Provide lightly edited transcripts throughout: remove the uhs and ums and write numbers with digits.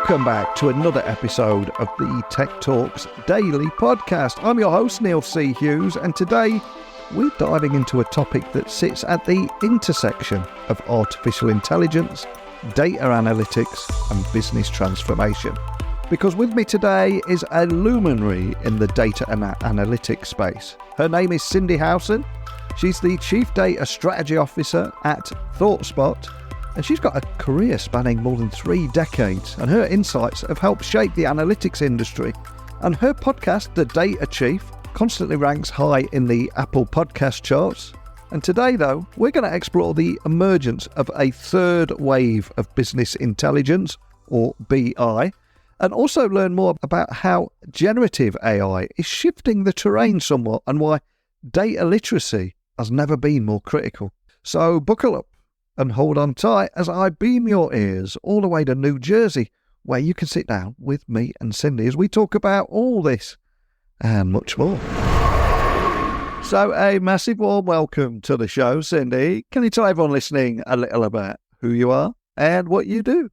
Welcome back to another episode of the Tech Talks Daily Podcast. I'm your host, Neil C. Hughes, and today we're diving into a topic that sits at the intersection of artificial intelligence, data analytics, and business transformation. Because with me today is a luminary in the data and analytics space. Her name is Cindi Howson. She's the Chief Data Strategy Officer at ThoughtSpot, and she's got a career spanning more than 3 decades, and her insights have helped shape the analytics industry. And her podcast, The Data Chief, constantly ranks high in the Apple podcast charts. And today, though, we're going to explore the emergence of a third wave of business intelligence, or BI, and also learn more about how generative AI is shifting the terrain somewhat and why data literacy has never been more critical. So buckle up and hold on tight as I beam your ears all the way to New Jersey, where you can sit down with me and Cindi as we talk about all this and much more. So a massive warm welcome to the show, Cindi. Can you tell everyone listening a little about who you are and what you do?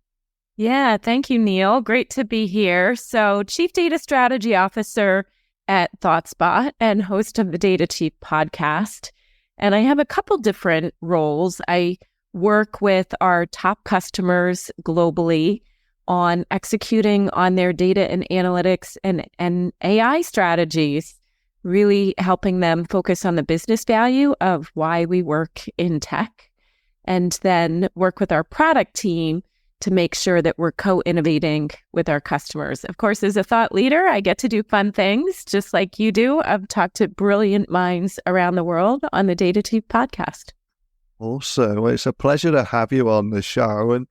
Yeah, thank you, Neil. Great to be here. So, Chief Data Strategy Officer at ThoughtSpot and host of the Data Chief podcast. And I have a couple different roles. I work with our top customers globally on executing on their data and analytics and AI strategies, really helping them focus on the business value of why we work in tech, and then work with our product team to make sure that we're co-innovating with our customers. Of course, as a thought leader, I get to do fun things just like you do. I've talked to brilliant minds around the world on the Data Chief podcast. Also, it's a pleasure to have you on the show. And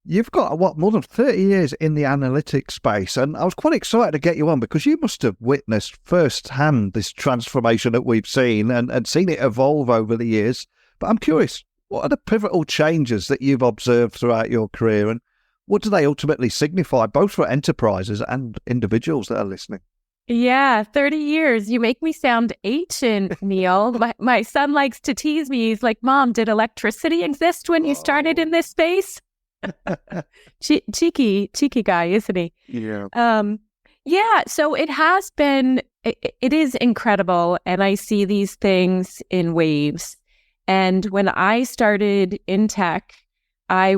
you've got, more than 30 years in the analytics space. And I was quite excited to get you on because you must have witnessed firsthand this transformation that we've seen and seen it evolve over the years. But I'm curious, what are the pivotal changes that you've observed throughout your career, and what do they ultimately signify, both for enterprises and individuals that are listening? Yeah, 30 years. You make me sound ancient, Neil. My son likes to tease me. He's like, Mom, did electricity exist when you started in this space? Cheeky guy, isn't he? Yeah. So it has been, it is incredible. And I see these things in waves. And when I started in tech, I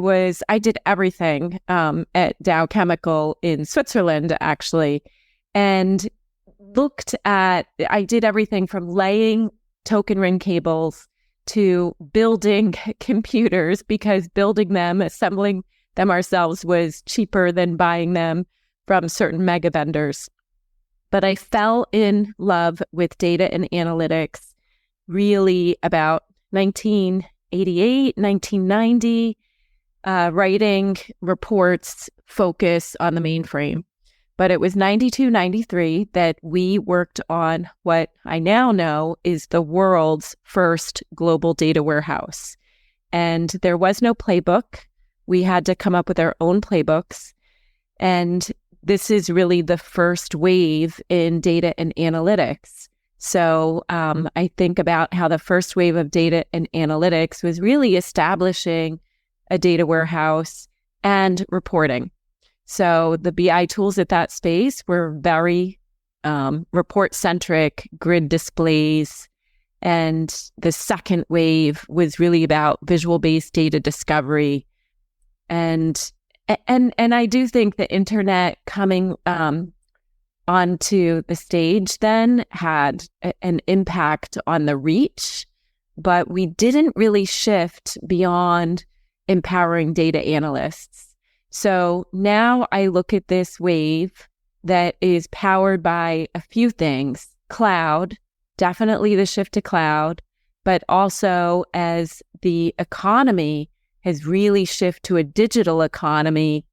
did everything at Dow Chemical in Switzerland, actually, and I did everything from laying token ring cables to building computers, because building them, assembling them ourselves was cheaper than buying them from certain mega vendors. But I fell in love with data and analytics really about 1988, 1990, writing reports focus on the mainframe. But it was 92, 93 that we worked on what I now know is the world's first global data warehouse. And there was no playbook. We had to come up with our own playbooks. And this is really the first wave in data and analytics. So I think about how the first wave of data and analytics was really establishing a data warehouse and reporting. So the BI tools at that space were very report-centric, grid displays. And the second wave was really about visual-based data discovery. And I do think the internet coming onto the stage then had an impact on the reach, but we didn't really shift beyond empowering data analysts. So now I look at this wave that is powered by a few things: cloud, definitely the shift to cloud, but also as the economy has really shifted to a digital economy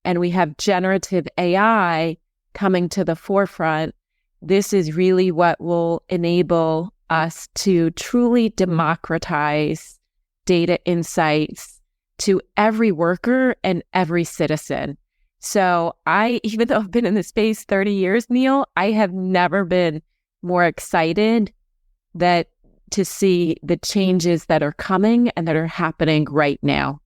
and we have generative AI coming to the forefront, this is really what will enable us to truly democratize data insights to every worker and every citizen. So even though I've been in the space 30 years, Neil, I have never been more excited to see the changes that are coming and that are happening right now.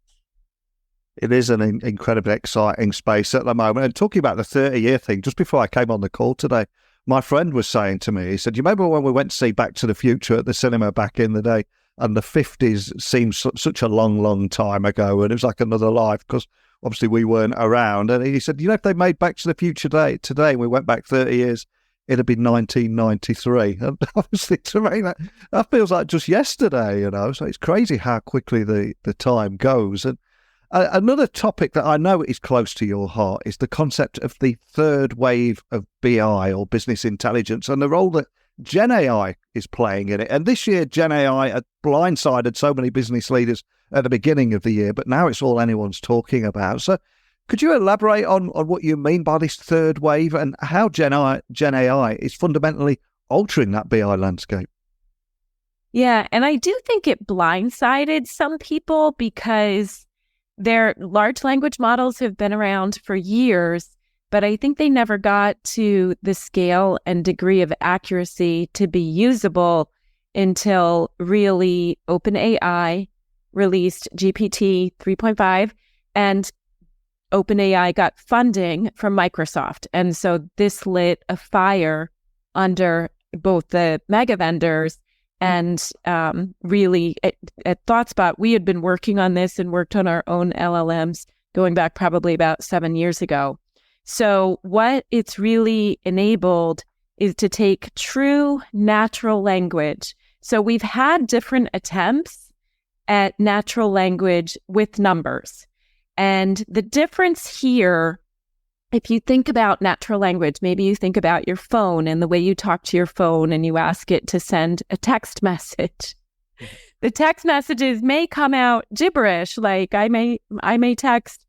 It is an incredibly exciting space at the moment. And talking about the 30-year thing, just before I came on the call today, my friend was saying to me, he said, you remember when we went to see Back to the Future at the cinema back in the day? And the 50s seemed such a long, long time ago. And it was like another life because obviously we weren't around. And he said, if they made Back to the Future today and we went back 30 years, it'd be 1993. And obviously to me, that feels like just yesterday, So it's crazy how quickly the time goes. And another topic that I know is close to your heart is the concept of the third wave of BI or business intelligence and the role that Gen AI is playing in it. And this year, Gen AI had blindsided so many business leaders at the beginning of the year, but now it's all anyone's talking about. So could you elaborate on what you mean by this third wave and how Gen AI is fundamentally altering that BI landscape? Yeah, and I do think it blindsided some people because their large language models have been around for years, but I think they never got to the scale and degree of accuracy to be usable until really OpenAI released GPT 3.5 and OpenAI got funding from Microsoft. And so this lit a fire under both the mega vendors and really at ThoughtSpot, we had been working on this and worked on our own LLMs going back probably about 7 years ago. So what it's really enabled is to take true natural language. So we've had different attempts at natural language with numbers. And the difference here, if you think about natural language, maybe you think about your phone and the way you talk to your phone and you ask it to send a text message. The text messages may come out gibberish, like I may text,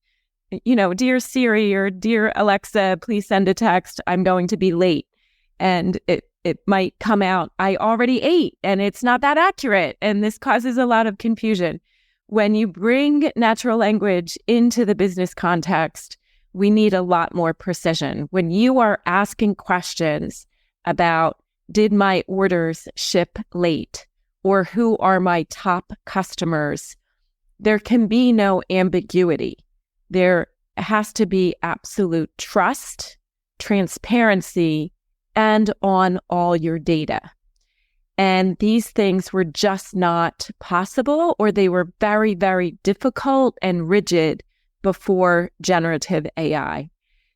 dear Siri or dear Alexa, please send a text. I'm going to be late. And it might come out, I already ate, and it's not that accurate. And this causes a lot of confusion. When you bring natural language into the business context, we need a lot more precision. When you are asking questions about, did my orders ship late? Or who are my top customers? There can be no ambiguity. There has to be absolute trust, transparency, and on all your data. And these things were just not possible, or they were very, very difficult and rigid before generative AI.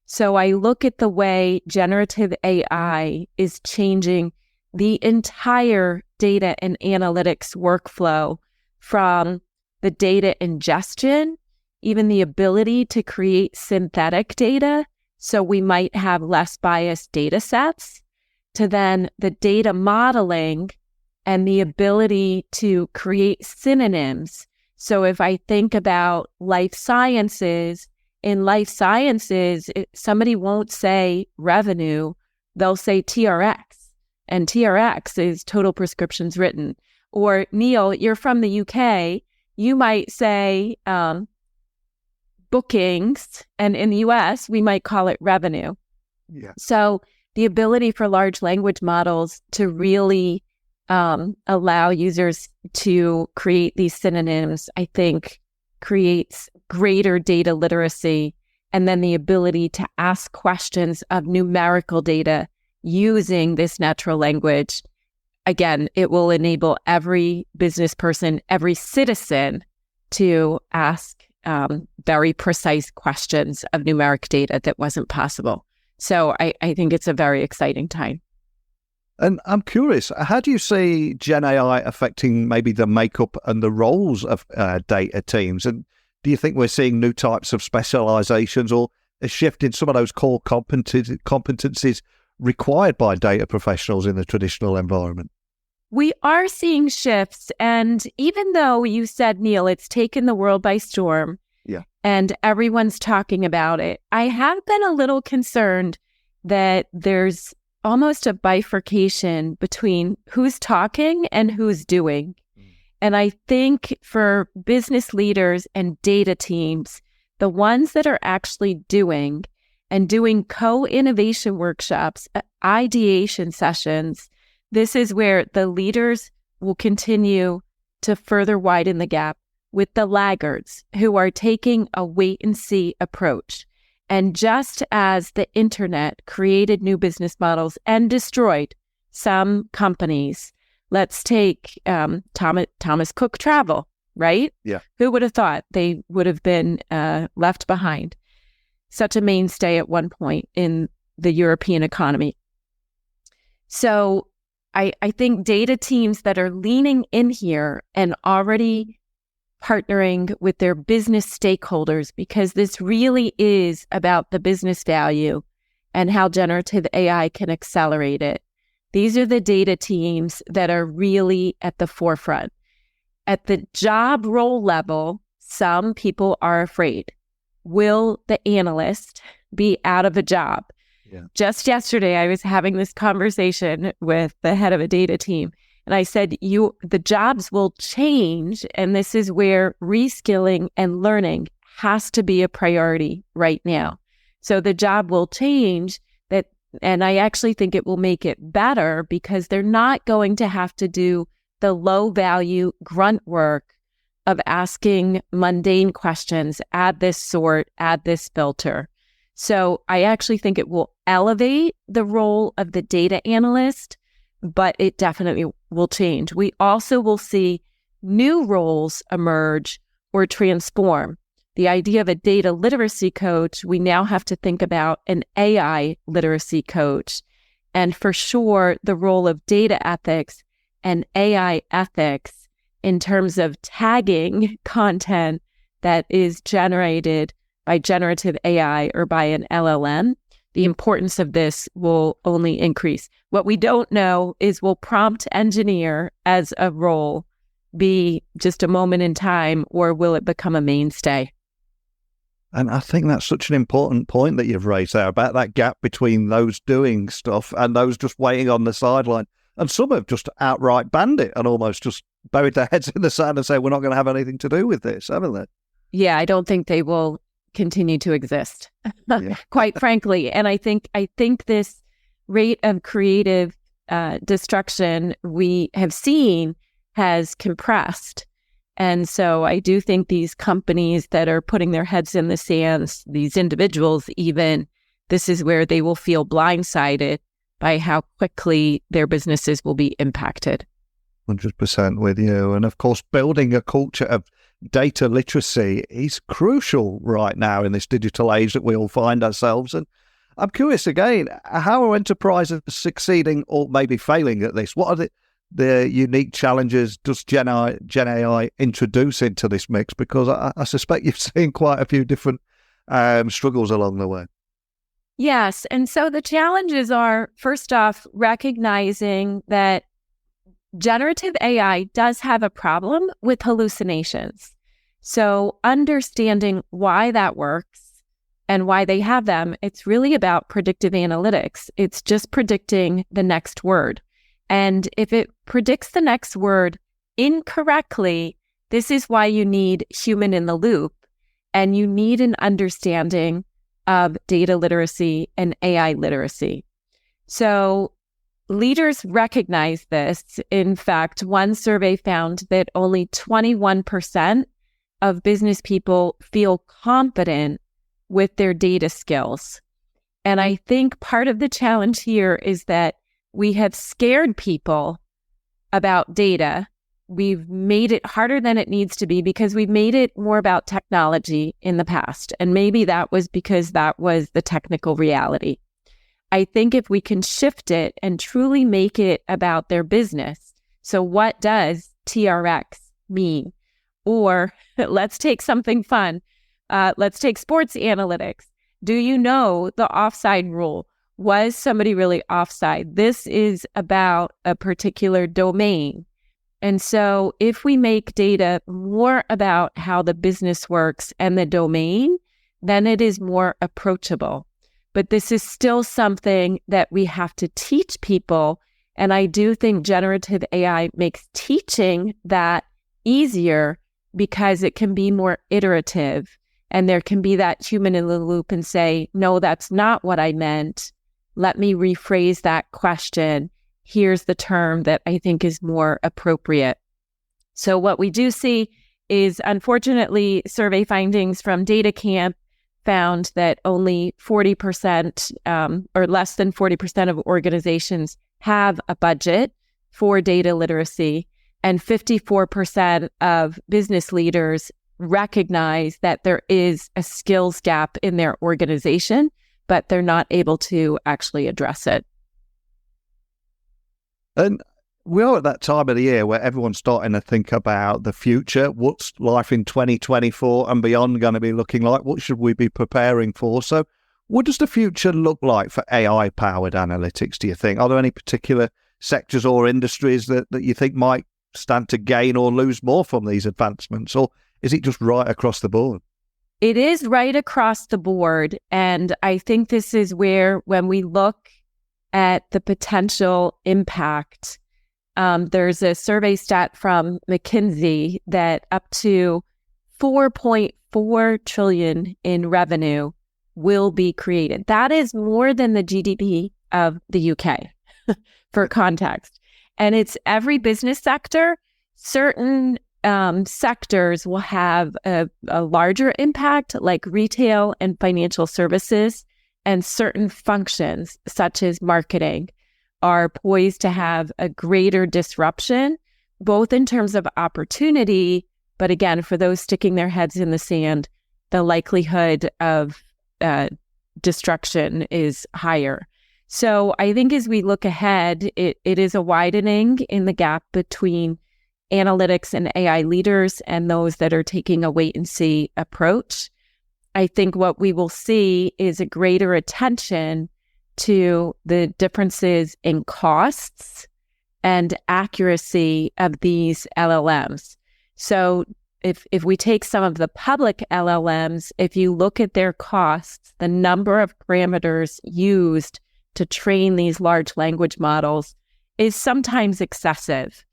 So I look at the way generative AI is changing the entire data and analytics workflow, from the data ingestion, even the ability to create synthetic data, so we might have less biased data sets, to then the data modeling and the ability to create synonyms. So if I think about life sciences, in life sciences, somebody won't say revenue, they'll say TRX. And TRX is total prescriptions written. Or Neil, you're from the UK, you might say bookings, and in the US, we might call it revenue. Yeah. So the ability for large language models to really allow users to create these synonyms, I think, creates greater data literacy, and then the ability to ask questions of numerical data using this natural language. Again, it will enable every business person, every citizen to ask very precise questions of numeric data that wasn't possible. So I think it's a very exciting time. And I'm curious, how do you see Gen AI affecting maybe the makeup and the roles of data teams? And do you think we're seeing new types of specializations or a shift in some of those core competencies required by data professionals in the traditional environment? We are seeing shifts. And even though you said, Neil, it's taken the world by storm, yeah, and everyone's talking about it, I have been a little concerned that there's almost a bifurcation between who's talking and who's doing. And I think for business leaders and data teams, the ones that are actually doing and doing co-innovation workshops, ideation sessions, this is where the leaders will continue to further widen the gap with the laggards who are taking a wait-and-see approach. And just as the internet created new business models and destroyed some companies, let's take Thomas Cook Travel, right? Yeah. Who would have thought they would have been left behind? Such a mainstay at one point in the European economy. So I think data teams that are leaning in here and already partnering with their business stakeholders, because this really is about the business value and how generative AI can accelerate it. These are the data teams that are really at the forefront. At the job role level, some people are afraid. Will the analyst be out of a job? Yeah. Just yesterday, I was having this conversation with the head of a data team, and I said, the jobs will change, and this is where reskilling and learning has to be a priority right now. So the job will change, and I actually think it will make it better because they're not going to have to do the low-value grunt work of asking mundane questions, add this sort, add this filter. So I actually think it will elevate the role of the data analyst, but it definitely will change. We also will see new roles emerge or transform. The idea of a data literacy coach, we now have to think about an AI literacy coach. And for sure, the role of data ethics and AI ethics in terms of tagging content that is generated by generative AI or by an LLM, the importance of this will only increase. What we don't know is, will prompt engineer as a role be just a moment in time, or will it become a mainstay? And I think that's such an important point that you've raised there about that gap between those doing stuff and those just waiting on the sideline. And some have just outright banned it and almost just buried their heads in the sand and say, we're not going to have anything to do with this, haven't they? Yeah, I don't think they will continue to exist, quite frankly. And I think this rate of creative destruction we have seen has compressed. And so I do think these companies that are putting their heads in the sands, these individuals even, this is where they will feel blindsided by how quickly their businesses will be impacted. 100% with you. And of course, building a culture of data literacy is crucial right now in this digital age that we all find ourselves. And I'm curious again, how are enterprises succeeding or maybe failing at this? What are the unique challenges does Gen AI introduce into this mix? Because I suspect you've seen quite a few different struggles along the way. Yes. And so the challenges are, first off, recognizing that generative AI does have a problem with hallucinations. So understanding why that works and why they have them, it's really about predictive analytics. It's just predicting the next word. And if it predicts the next word incorrectly, this is why you need human in the loop, and you need an understanding of data literacy and AI literacy. So leaders recognize this. In fact, one survey found that only 21% of business people feel confident with their data skills. And I think part of the challenge here is that we have scared people about data. We've made it harder than it needs to be because we've made it more about technology in the past. And maybe that was because that was the technical reality. I think if we can shift it and truly make it about their business. So what does TRX mean? Or let's take something fun. Let's take sports analytics. Do you know the offside rule? Was somebody really offside? This is about a particular domain. And so if we make data more about how the business works and the domain, then it is more approachable. But this is still something that we have to teach people. And I do think generative AI makes teaching that easier because it can be more iterative. And there can be that human in the loop and say, no, that's not what I meant. Let me rephrase that question. Here's the term that I think is more appropriate. So what we do see is unfortunately survey findings from DataCamp found that only 40% or less than 40% of organizations have a budget for data literacy, and 54% of business leaders recognize that there is a skills gap in their organization, but they're not able to actually address it. And we are at that time of the year where everyone's starting to think about the future. What's life in 2024 and beyond going to be looking like? What should we be preparing for? So what does the future look like for AI-powered analytics, do you think? Are there any particular sectors or industries that you think might stand to gain or lose more from these advancements? Or is it just right across the board? It is right across the board. And I think this is where, when we look at the potential impact, there's a survey stat from McKinsey that up to 4.4 trillion in revenue will be created. That is more than the GDP of the UK, for context. And it's every business sector. Certain sectors will have a larger impact, like retail and financial services, and certain functions, such as marketing, are poised to have a greater disruption, both in terms of opportunity, but again, for those sticking their heads in the sand, the likelihood of destruction is higher. So I think as we look ahead, it is a widening in the gap between analytics and AI leaders and those that are taking a wait-and-see approach. I think what we will see is a greater attention to the differences in costs and accuracy of these LLMs. So if we take some of the public LLMs, if you look at their costs, the number of parameters used to train these large language models is sometimes excessive.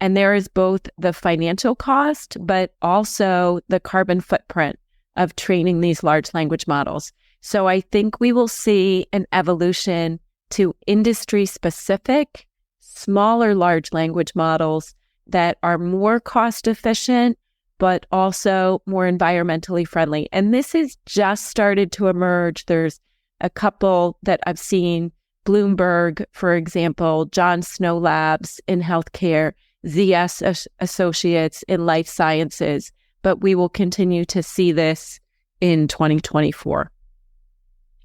And there is both the financial cost, but also the carbon footprint of training these large language models. So I think we will see an evolution to industry-specific, smaller large language models that are more cost efficient, but also more environmentally friendly. And this has just started to emerge. There's a couple that I've seen, Bloomberg, for example, John Snow Labs in healthcare, ZS Associates in life sciences, but we will continue to see this in 2024.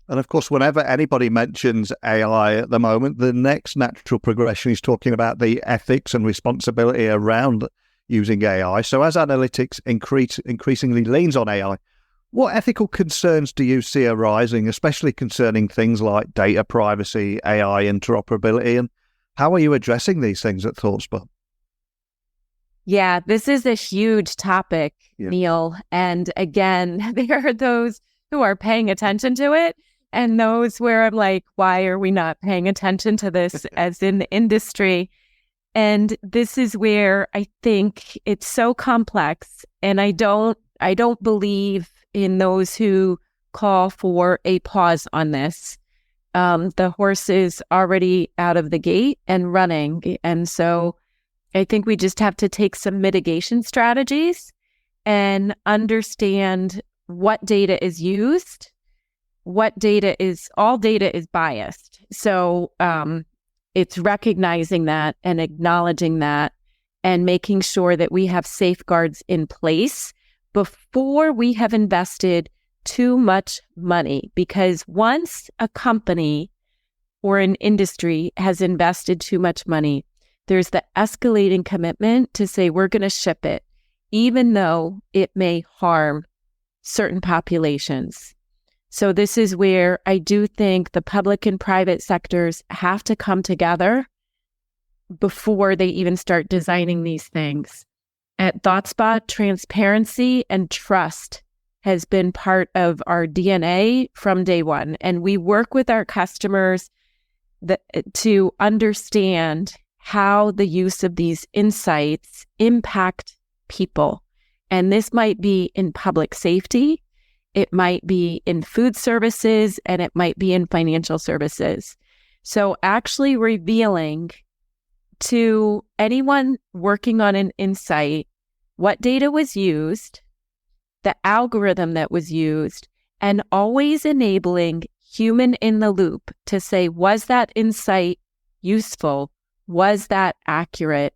And of course, whenever anybody mentions AI at the moment, the next natural progression is talking about the ethics and responsibility around using AI. So as analytics increasingly leans on AI, what ethical concerns do you see arising, especially concerning things like data privacy, AI interoperability, and how are you addressing these things at ThoughtSpot? Yeah, this is a huge topic, Neil. And again, there are those who are paying attention to it and those where I'm like, why are we not paying attention to this as in the industry? And this is where I think it's so complex. And I don't believe in those who call for a pause on this. The horse is already out of the gate and running. And so I think we just have to take some mitigation strategies and understand what data is used, all data is biased. So it's recognizing that and acknowledging that and making sure that we have safeguards in place before we have invested too much money. Because once a company or an industry has invested too much money, there's the escalating commitment to say we're going to ship it, even though it may harm certain populations. So this is where I do think the public and private sectors have to come together before they even start designing these things. At ThoughtSpot, transparency and trust has been part of our DNA from day one. And we work with our customers to understand how the use of these insights impact people. And this might be in public safety, it might be in food services, and it might be in financial services. So actually revealing to anyone working on an insight what data was used, the algorithm that was used, and always enabling human in the loop to say, was that insight useful? Was that accurate?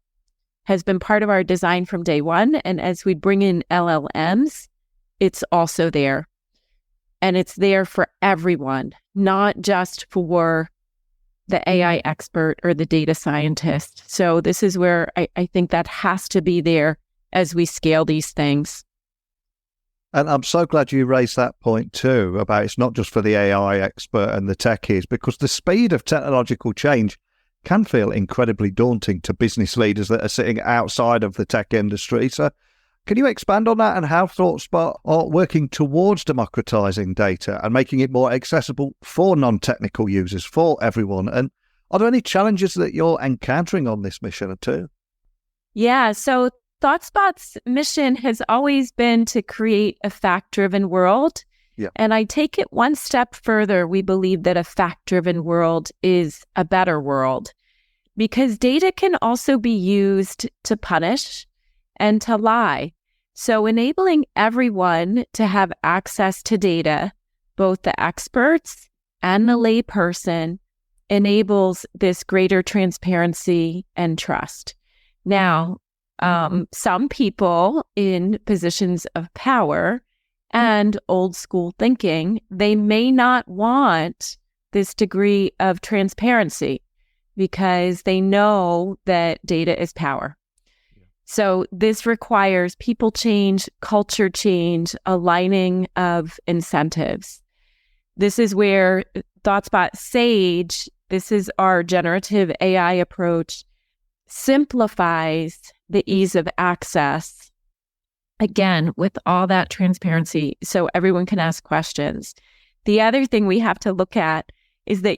Has been part of our design from day one. And as we bring in LLMs, it's also there. And it's there for everyone, not just for the AI expert or the data scientist. So this is where I think that has to be there as we scale these things. And I'm so glad you raised that point too, about it's not just for the AI expert and the techies, because the speed of technological change can feel incredibly daunting to business leaders that are sitting outside of the tech industry. So can you expand on that and how ThoughtSpot are working towards democratizing data and making it more accessible for non-technical users, for everyone? And are there any challenges that you're encountering on this mission too? Yeah, so ThoughtSpot's mission has always been to create a fact-driven world. Yeah. And I take it one step further. We believe that a fact-driven world is a better world because data can also be used to punish and to lie. So enabling everyone to have access to data, both the experts and the layperson, enables this greater transparency and trust. Now, some people in positions of power and old school thinking, they may not want this degree of transparency because they know that data is power. So this requires people change, culture change, aligning of incentives. This is where ThoughtSpot Sage, this is our generative AI approach, simplifies the ease of access, again, with all that transparency so everyone can ask questions. The other thing we have to look at is that,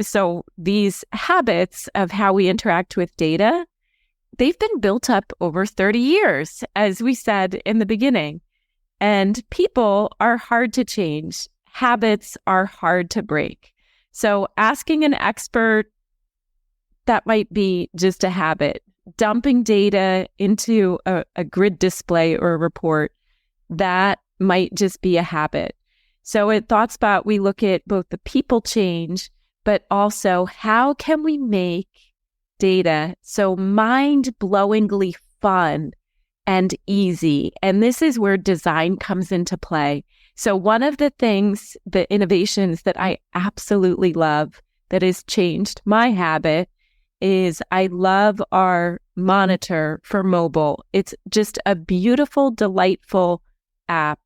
so these habits of how we interact with data, they've been built up over 30 years, as we said in the beginning. And people are hard to change. Habits are hard to break. So asking an expert, that might be just a habit. Dumping data into a grid display or a report, that might just be a habit. So at ThoughtSpot, we look at both the people change, but also how can we make data so mind-blowingly fun and easy. And this is where design comes into play. So one of the things, the innovations that I absolutely love that has changed my habit is I love our monitor for mobile. It's just a beautiful, delightful app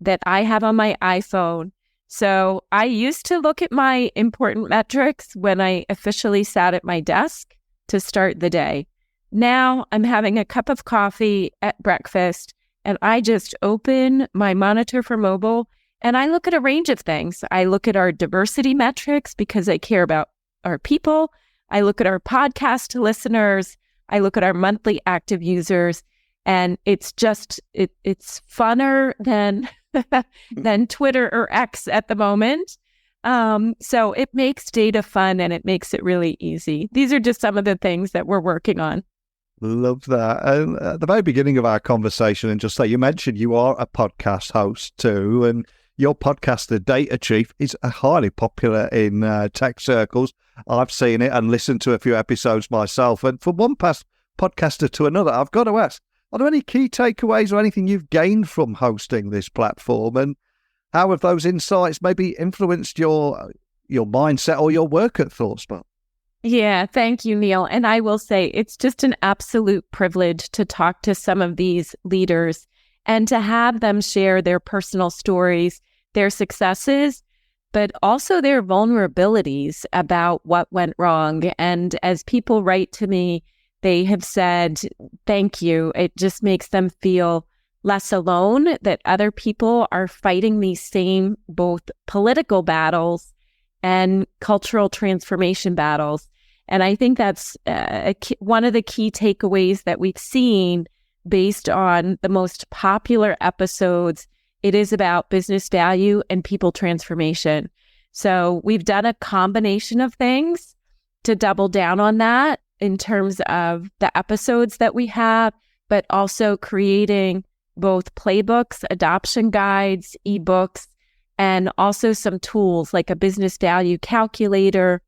that I have on my iPhone. So I used to look at my important metrics when I officially sat at my desk to start the day. Now I'm having a cup of coffee at breakfast and I just open my monitor for mobile and I look at a range of things. I look at our diversity metrics because I care about our people. I look at our podcast listeners. I look at our monthly active users, and it's just, it's funner than Twitter or X at the moment. So it makes data fun and it makes it really easy. These are just some of the things that we're working on. Love that. And at the very beginning of our conversation, and just like you mentioned, you are a podcast host too, and your podcast, The Data Chief, is highly popular in tech circles. I've seen it and listened to a few episodes myself. And from one past podcaster to another, I've got to ask, are there any key takeaways or anything you've gained from hosting this platform? And how have those insights maybe influenced your mindset or your work at ThoughtSpot? Yeah, thank you, Neil. And I will say it's just an absolute privilege to talk to some of these leaders and to have them share their personal stories, their successes, but also their vulnerabilities about what went wrong. And as people write to me, they have said, thank you. It just makes them feel less alone, that other people are fighting these same both political battles and cultural transformation battles. And I think that's one of the key takeaways that we've seen based on the most popular episodes. It is about business value and people transformation. So we've done a combination of things to double down on that in terms of the episodes that we have, but also creating both playbooks, adoption guides, ebooks, and also some tools like a business value calculator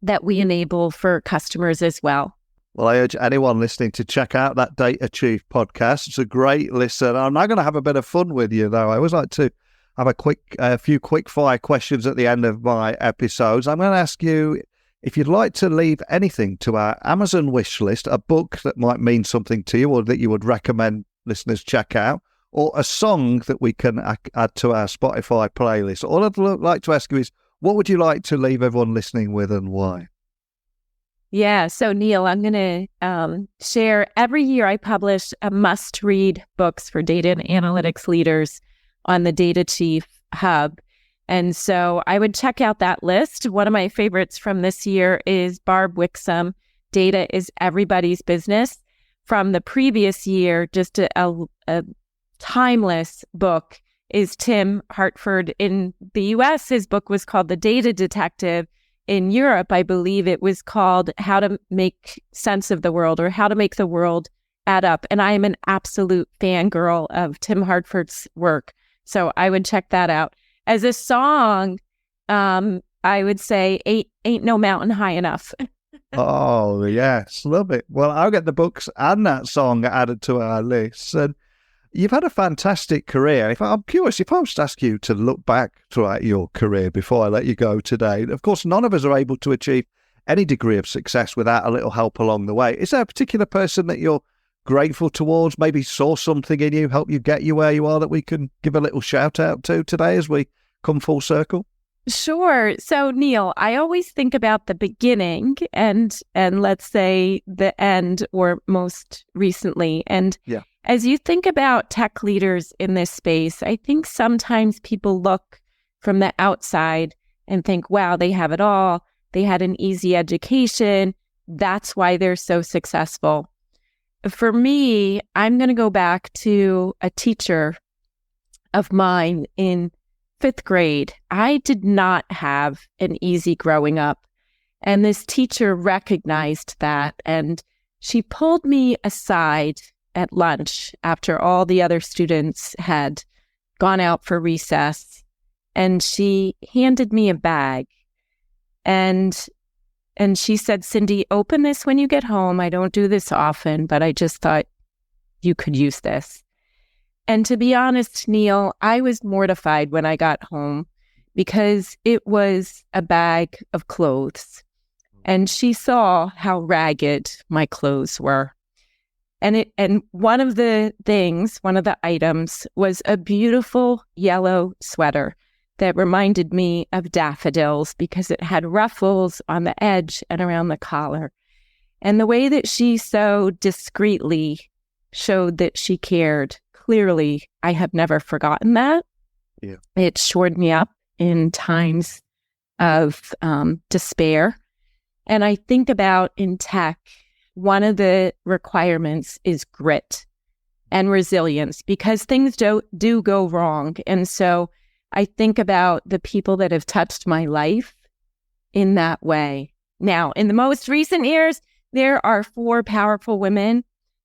that we enable for customers as well. Well, I urge anyone listening to check out that Data Chief podcast. It's a great listen. I'm now going to have a bit of fun with you, though. I always like to have a few quick fire questions at the end of my episodes. I'm going to ask you if you'd like to leave anything to our Amazon wish list, a book that might mean something to you or that you would recommend listeners check out, or a song that we can add to our Spotify playlist. All I'd like to ask you is, what would you like to leave everyone listening with and why? Yeah. So, Neil, I'm going to share every year I publish a must-read books for data and analytics leaders on the Data Chief Hub. And so I would check out that list. One of my favorites from this year is Barb Wixom, Data is Everybody's Business. From the previous year, just a timeless book is Tim Hartford. In the US, his book was called The Data Detective. In Europe, I believe it was called How to Make Sense of the World, or How to Make the World Add Up. And I am an absolute fangirl of Tim Hartford's work. So I would check that out. As a song, I would say Ain't No Mountain High Enough. Oh, yes. Love it. Well, I'll get the books and that song added to our list. And you've had a fantastic career. I'm curious, if I was to ask you to look back throughout your career before I let you go today, of course, none of us are able to achieve any degree of success without a little help along the way. Is there a particular person that you're grateful towards, maybe saw something in you, help you get you where you are, that we can give a little shout out to today as we come full circle? Sure. So, Neil, I always think about the beginning and let's say the end, or most recently. And yeah. As you think about tech leaders in this space, I think sometimes people look from the outside and think, wow, they have it all. They had an easy education. That's why they're so successful. For me, I'm going to go back to a teacher of mine in 5th grade. I did not have an easy growing up. And this teacher recognized that. And she pulled me aside at lunch after all the other students had gone out for recess. And she handed me a bag. And she said, Cindi, open this when you get home. I don't do this often, but I just thought you could use this. And to be honest, Neil, I was mortified when I got home because it was a bag of clothes. And she saw how ragged my clothes were. And one of the items was a beautiful yellow sweater that reminded me of daffodils because it had ruffles on the edge and around the collar. And the way that she so discreetly showed that she cared, clearly, I have never forgotten that. Yeah. It shored me up in times of despair. And I think about in tech, one of the requirements is grit and resilience because things do go wrong. And so I think about the people that have touched my life in that way. Now, in the most recent years, there are 4 powerful women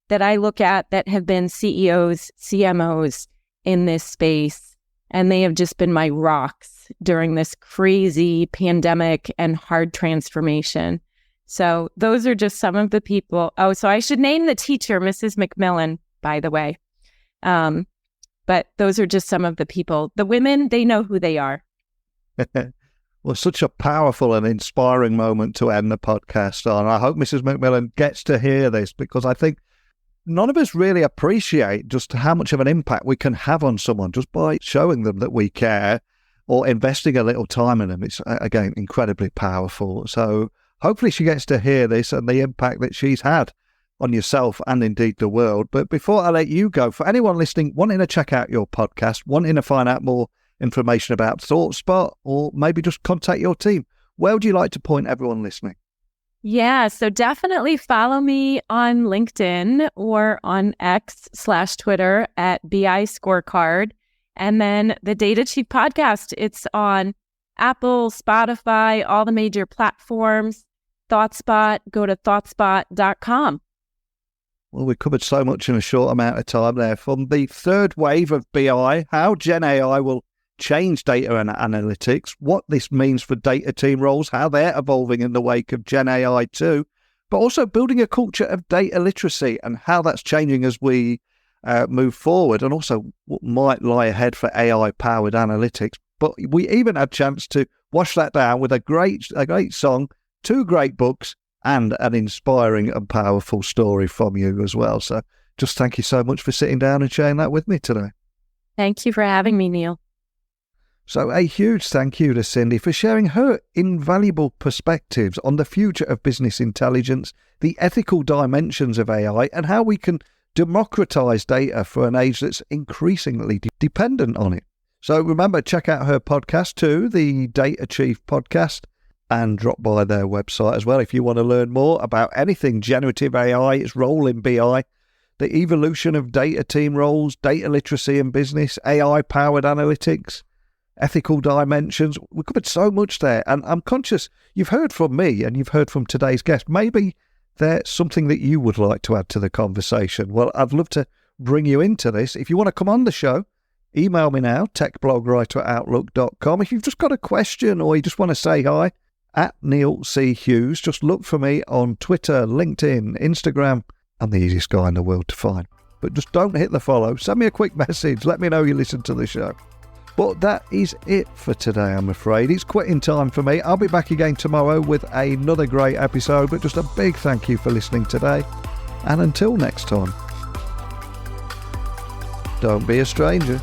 that I look at that have been CEOs, CMOs in this space, and they have just been my rocks during this crazy pandemic and hard transformation. So those are just some of the people. Oh, so I should name the teacher, Mrs. McMillan, by the way. But those are just some of the people. The women, they know who they are. Well, such a powerful and inspiring moment to end the podcast on. I hope Mrs. McMillan gets to hear this because I think none of us really appreciate just how much of an impact we can have on someone just by showing them that we care or investing a little time in them. It's, again, incredibly powerful. So hopefully she gets to hear this and the impact that she's had on yourself and indeed the world. But before I let you go, for anyone listening, wanting to check out your podcast, wanting to find out more information about ThoughtSpot, or maybe just contact your team, where would you like to point everyone listening? Yeah, so definitely follow me on LinkedIn or on X/Twitter at BI Scorecard. And then the Data Chief podcast, it's on Apple, Spotify, all the major platforms. ThoughtSpot, go to thoughtspot.com. Well, we covered so much in a short amount of time there. From the third wave of BI, how Gen AI will change data and analytics, what this means for data team roles, how they're evolving in the wake of Gen AI too, but also building a culture of data literacy and how that's changing as we move forward, and also what might lie ahead for AI-powered analytics. But we even had a chance to wash that down with a great song, 2 great books, and an inspiring and powerful story from you as well. So just thank you so much for sitting down and sharing that with me today. Thank you for having me, Neil. So a huge thank you to Cindi for sharing her invaluable perspectives on the future of business intelligence, the ethical dimensions of AI, and how we can democratize data for an age that's increasingly dependent on it. So remember, check out her podcast too, the Data Chief Podcast, and drop by their website as well if you want to learn more about anything generative AI, its role in BI, the evolution of data team roles, data literacy in business, AI-powered analytics, ethical dimensions. We covered so much there, and I'm conscious you've heard from me and you've heard from today's guest. Maybe there's something that you would like to add to the conversation. Well, I'd love to bring you into this. If you want to come on the show, email me now, techblogwriter@outlook.com. If you've just got a question or you just want to say hi, at Neil C. Hughes, just look for me on Twitter, LinkedIn, Instagram. I'm the easiest guy in the world to find. But just don't hit the follow. Send me a quick message. Let me know you listen to the show. But that is it for today, I'm afraid. It's quitting time for me. I'll be back again tomorrow with another great episode, but just a big thank you for listening today. And until next time, don't be a stranger.